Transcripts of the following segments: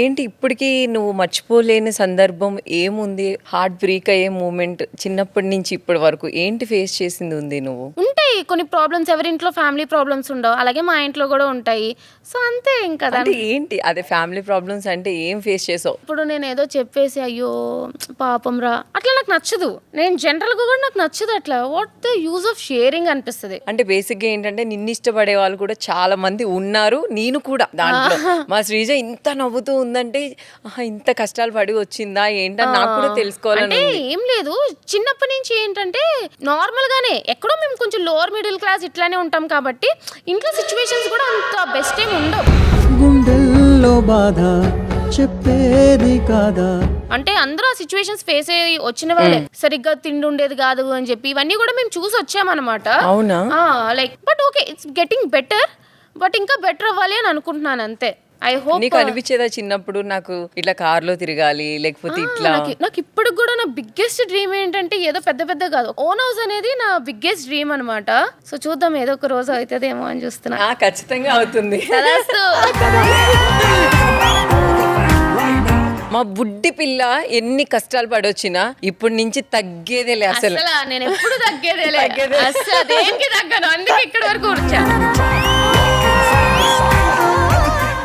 ఏంటి ఇప్పటికీ నువ్వు మర్చిపోలేని సందర్భం ఏముంది? హార్ట్ బ్రేక్ అయ్యే మూమెంట్ చిన్నప్పటి నుంచి ఇప్పటి వరకు ఏంటి ఫేస్ చేసింది ఉంది నువ్వు? ఉంటాయి కొన్ని ప్రాబ్లమ్స్, ఎవరింట్లో ఫ్యామిలీ ప్రాబ్లమ్స్ ఉండవు, అలాగే మా ఇంట్లో కూడా ఉంటాయి. సో అంతే ఇంకా అంటే ఏంటి అదే ఫ్యామిలీ ప్రాబ్లమ్స్ అంటే ఏం ఫేస్ చేసావు? ఇప్పుడు నేను ఏదో చెప్పేసి అయ్యో పాపం రా అట్లా నాకు నచ్చదు. నేను జనరల్గా కూడా నాకు నచ్చదు అట్లా. What the use of sharing అనిపిస్తుంది. అంటే బేసిక్గా ఏంటంటే నిన్ను ఇష్టపడే వాళ్ళు కూడా చాలా మంది ఉన్నారు, నేను కూడా దాంట్లో. మా శ్రీజ ఇంత నవ్వుతూ ఉందంటే ఇంత కష్టాలు పడి వచ్చిందా ఏంటని నాకు కూడా తెలుసుకోవాలని. ఏం లేదు, చిన్నప్పటి నుంచి ఏంటంటే నార్మల్ గానే ఎక్కడో మేము కొంచెం లోవర్ మిడిల్ క్లాస్ ఇట్లానే ఉంటాం కాబట్టి ఇంట్లో సిచ్యువేషన్స్ కూడా అంత బెస్ట్ ఏం ఉండవు. గుండెల్లో బాధ చెప్పేది కాదా అంటే అందరూ ఆ సిచ్యువేషన్స్ ఫేస్ అయ్యి వచ్చిన వాళ్ళే. సరిగ్గా తిండి ఉండేది కాదు అని చెప్పి ఇవన్నీ కూడా మేము చూసి వచ్చామన్నమాట. అవునా? Like but okay, it's getting better, but ఇంకా బెటర్ అవ్వాలి అని అనుకుంటున్నాను అంతే. I hope. నీకు అనిపించేదా చిన్నప్పుడు నాకు ఇట్లా కార్లో తిరగాలి లేకపోతే ఇట్లా? నాకు ఇప్పటికి కూడా నా బిగ్గెస్ట్ డ్రీమ్ ఏంటంటే ఏదో పెద్ద పెద్ద కాదు, ఓన్ హౌస్ అనేది నా బిగ్గెస్ట్ డ్రీమ్ అనమాట. సో చూద్దాం ఏదో ఒక రోజు అవుతుందేమో అని చూస్తున్నా. ఖచ్చితంగా అవుతుంది. మా బుడ్డి పిల్ల ఎన్ని కష్టాలు పడొచ్చినా ఇప్పటి నుంచి తగ్గేదేలే అసలు. నేను ఎప్పుడు తగ్గేదేలే, అసలు దేనికి తగ్గను, అందుకే ఇక్కడ వరకు వచ్చా.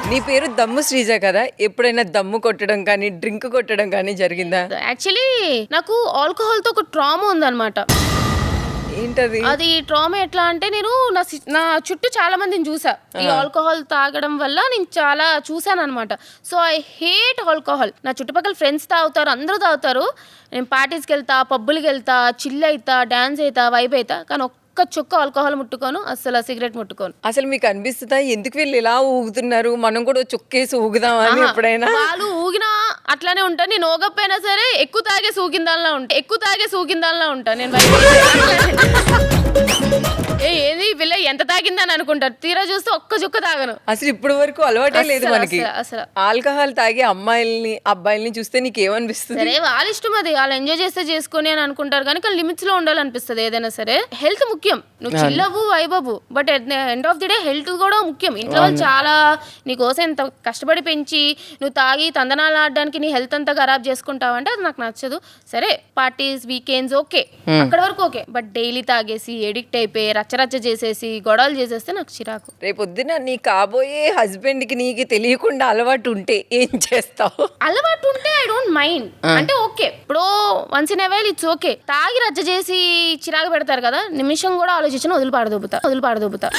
నీ పేరు దమ్ము శ్రీజ కదా, ఎప్పుడైనా దమ్ము కొట్టడం కానీ డ్రింక్ కొట్టడం కానీ జరిగిందా? యాక్చువల్లీ నాకు ఆల్కహాల్ తో ఒక ట్రామా ఉందన్నమాట. ఏంటది? అది ట్రామా ఎట్లా అంటే నేను నా చుట్టూ చాలా మందిని చూసా ఈ ఆల్కహాల్ తాగడం వల్ల. నేను చాలా చూసాను అనమాట. So I hate alcohol. నా చుట్టుపక్కల ఫ్రెండ్స్ తాగుతారు, అందరూ తాగుతారు. నేను పార్టీస్కి వెళ్తా, పబ్బులకి వెళ్తా, చిల్ అవుతా, డాన్స్ అవుతా, వైబ్ అవుతా, కానీ ఒక్క చుక్క ఆల్కహాల్ ముట్టుకోను, అసలు సిగరెట్ ముట్టుకోను. అసలు మీకు అనిపిస్తుందా ఎందుకు వీళ్ళు ఇలా ఊగుతున్నారు, మనం కూడా చుక్కేసి ఊగుదామని? ఎప్పుడైనా వాళ్ళు ఊగినా అట్లానే ఉంటా, నేను ఊగపోయినా సరే ఎక్కువ తాగే సూకిందాల్లా ఉంటా నేను. ఏది పిల్ల ఎంత తాగిందని అనుకుంటారు, తీరా చూస్తే ఒక్క చుక్క తాగను. అసలు ఇప్పుడు వరకు అలవాటే లేదు మనకి. అసలు ఆల్కహాల్ తాగే అమ్మాయిల్ని అబ్బాయిల్ని చూస్తే నీకు ఏమనిపిస్తుంది? సరే వాళ్ళ ఇష్టం, అది వాళ్ళు ఎంజాయ్ చేస్తే చేసుకొని అని అనుకుంటారు, కానీ లిమిట్స్ లో ఉండాలనిపిస్తుంది. ఏదైనా సరే హెల్త్ ముఖ్యం, నువ్వు చిల్లవు వైబవు, but at the end of the day health కూడా ముఖ్యం. ఇంట్లో వాళ్ళు చాలా నీకోసం ఎంత కష్టపడి పెంచి నువ్వు తాగి తందనాలు ఆడడానికి నీ హెల్త్ అంతా ఖరాబ్ చేసుకుంటావంటే అది నాకు నచ్చదు. సరే పార్టీస్ వీకెండ్స్ ఓకే, అక్కడ వరకు ఓకే, బట్ డైలీ తాగేసి ఎడిక్ట్ అయిపోయి రచ్చరచ్చ చేసేసి గొడవలు చేసేస్తే నాకు చిరాకు. రేపొద్దున నీ కాబోయే హస్బెండ్ కి నీకు తెలియకుండా అలవాటు ఉంటే ఏం చేస్తావు? అలవాటు ఉంటే ఐ డోంట్ మైండ్, అంటే ఓకే ఇప్పుడు once in a while it's okay. తాగి రచ్చ చేసి చిరాకు పెడతారు కదా, నిమిషం కూడా ఆలోచించిన వదిలి పాడదొబ్బుతా.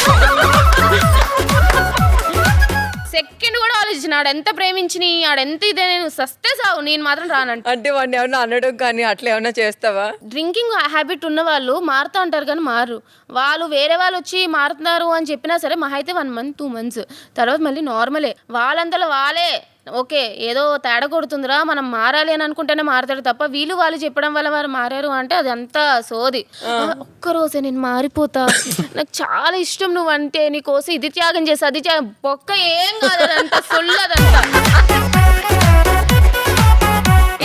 సెకండ్ కూడా ఆలోచించిన ఆడెంత ప్రేమించి ఆడెంత ఇదే నేను సస్తే సావు, నేను మాత్రం రానంట. అంటే వాడిని ఏమన్నా అనడం కానీ అట్లా ఏమన్నా చేస్తావా? డ్రింకింగ్ హ్యాబిట్ ఉన్న వాళ్ళు మారుతా అంటారు కానీ మారు. వాళ్ళు వేరే వాళ్ళు వచ్చి మారుతున్నారు అని చెప్పినా సరే మహా అయితే 1 month 2 months తర్వాత మళ్ళీ నార్మలే. వాళ్ళంతలో వాళ్ళే ఓకే ఏదో తేడా కొడుతుందిరా మనం మారాలి అని అనుకుంటేనే మారుతాడు తప్ప వాళ్ళు చెప్పడం వల్ల వారు మారారు అంటే అది అంతా సోది. ఒక్కరోజే నేను మారిపోతా, నాకు చాలా ఇష్టం నువ్వంటే, నీకోసం ఇది త్యాగం చేస్తా, అది బొక్క ఏం కాదు, అదంతా సొల్లదంతా.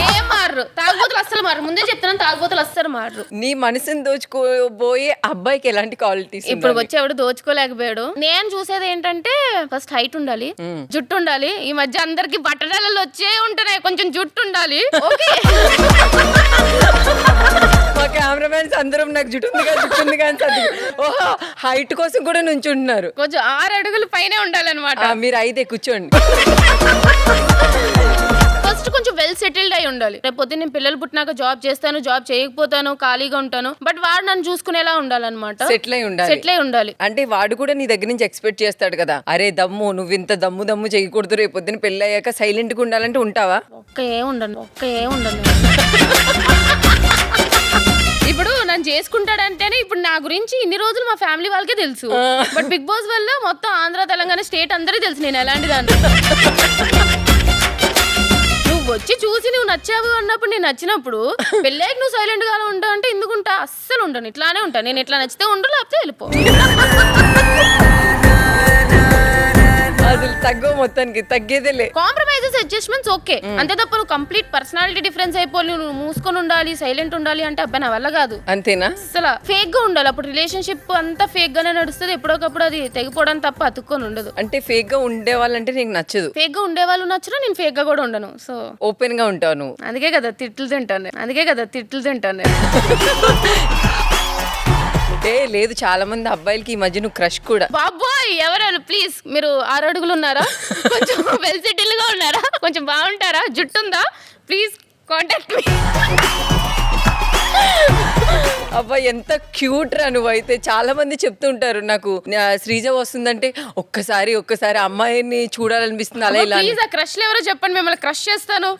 ఏం మారరు తాగుబోతులు, అస్సలు మారరు. ముందే చెప్తున్నాను, తాగుబోతులు అస్సలు మారరు. నీ మనసుని దోచుకోబోయే అబ్బాయికి ఎలాంటి క్వాలిటీస్? ఇప్పుడు వచ్చి ఎవడు దోచుకోలేకపోయాడు. నేను చూసేది ఏంటంటే ఫస్ట్ హైట్ ఉండాలి, జుట్టు ఉండాలి. ఈ మధ్య అందరికి బట్టలలో వచ్చే ఉంటున్నాయి, కొంచెం జుట్టు ఉండాలి. ఓకే మా కెమెరామెన్స్ అందరం నాకు జుట్టు ఉంది కానీ ఓహో హైట్ కోసం కూడా నుంచి ఉంటున్నారు. కొంచెం 6 అడుగుల పైనే ఉండాలన్నమాట. మీరు అయితే కూర్చోండి. ఫస్ట్ కొంచెం వెల్ సెటిల్డ్ అయి ఉండాలి. రేపు పొద్దున్న నేను పిల్లలు పుట్టినాక జాబ్ చేస్తాను, జాబ్ చేయకపోతాను, ఖాళీగా ఉంటాను, బట్ వాడు నన్ను చూసుకునేలా ఉండాలన్నమాట. సెటిల్ అయి ఉండాలి. అంటే వాడు కూడా నీ దగ్గర నుంచి ఎక్స్పెక్ట్ చేస్తాడు కదా, అరే దమ్ము నువ్వు ఇంత దమ్ము చేయకూడదు, రేపు పొద్దున్న పెళ్లి అయ్యాక సైలెంట్ గా ఉండాలంటే ఉంటావా? ఒక్క ఏ ఉండను. ఇప్పుడు నన్ను చేసుకుంటాడంటేనే ఇప్పుడు నా గురించి ఇన్ని రోజులు మా ఫ్యామిలీ వాళ్ళకే తెలుసు, బట్ బిగ్ బాస్ వల్ల మొత్తం ఆంధ్ర తెలంగాణ స్టేట్ అందరికీ తెలుసు నేను ఎలాంటి దాన్ని. నువ్వు వచ్చి చూసి నువ్వు నచ్చావు అన్నప్పుడు, నేను నచ్చినప్పుడు పెళ్ళాక నువ్వు సైలెంట్ గా ఉంటావు అంటే ఎందుకుంటా? అస్సలు ఉండను, ఇట్లానే ఉంటా. నేను ఎట్లా నచ్చితే ఉండు, లేకపోతే వెళ్ళిపో. అసలు తగ్గవు, మొత్తానికి తగ్గేదేలే. కాంప్రమైజెస్ అడ్జస్ట్మెంట్స్ ఓకే, అంతే తప్ప నువ్వు కంప్లీట్ పర్సనాలిటీ డిఫరెన్స్ అయిపోయి నువ్వు మూసుకొని ఉండాలి, సైలెంట్ ఉండాలి అంటే అబ్బాయి నా వల్ల కాదు. అంతేనా? అసలు ఫేక్ గా ఉండాలి, అప్పుడు రిలేషన్షిప్ అంతా ఫేక్ గానే నడుస్తుంది, ఎప్పుడోకప్పుడు అది తెగిపోవడం తప్ప అతుక్కొని ఉండదు. అంటే ఫేక్ గా ఉండే వాళ్ళంటే నీకు నచ్చదు? ఫేక్ గా ఉండే వాళ్ళు నచ్చరు, నేను ఫేక్ గా కూడా ఉండను. సో ఓపెన్ గా ఉంటావు నువ్వు. అందుకే కదా తిట్లు తింటాను. ఏ లేదు, చాలా మంది అబ్బాయిలకి ఈ మధ్య నువ్వు క్రష్ కూడా. బాబోయ్ ఎవరు ప్లీజ్, మీరు 6 అడుగులు ఉన్నారా, కొంచెం వెల్ సెటిల్ గా ఉన్నారా, కొంచెం బాగుంటారా, జుట్టు ఉందా, ప్లీజ్ కాంటాక్ట్ మీ. అబ్బా ఎంత క్యూట్ రా నువ్వైతే. చాలా మంది చెప్తుంటారు నాకు, శ్రీజ వస్తుందంటే ఒక్కసారి అమ్మాయిని చూడాలనిపిస్తుంది అలా ఇలా. ప్లీజ్ ఆ క్రష్లు ఎవరో చెప్పండి, మిమ్మల్ని క్రష్ చేస్తాను.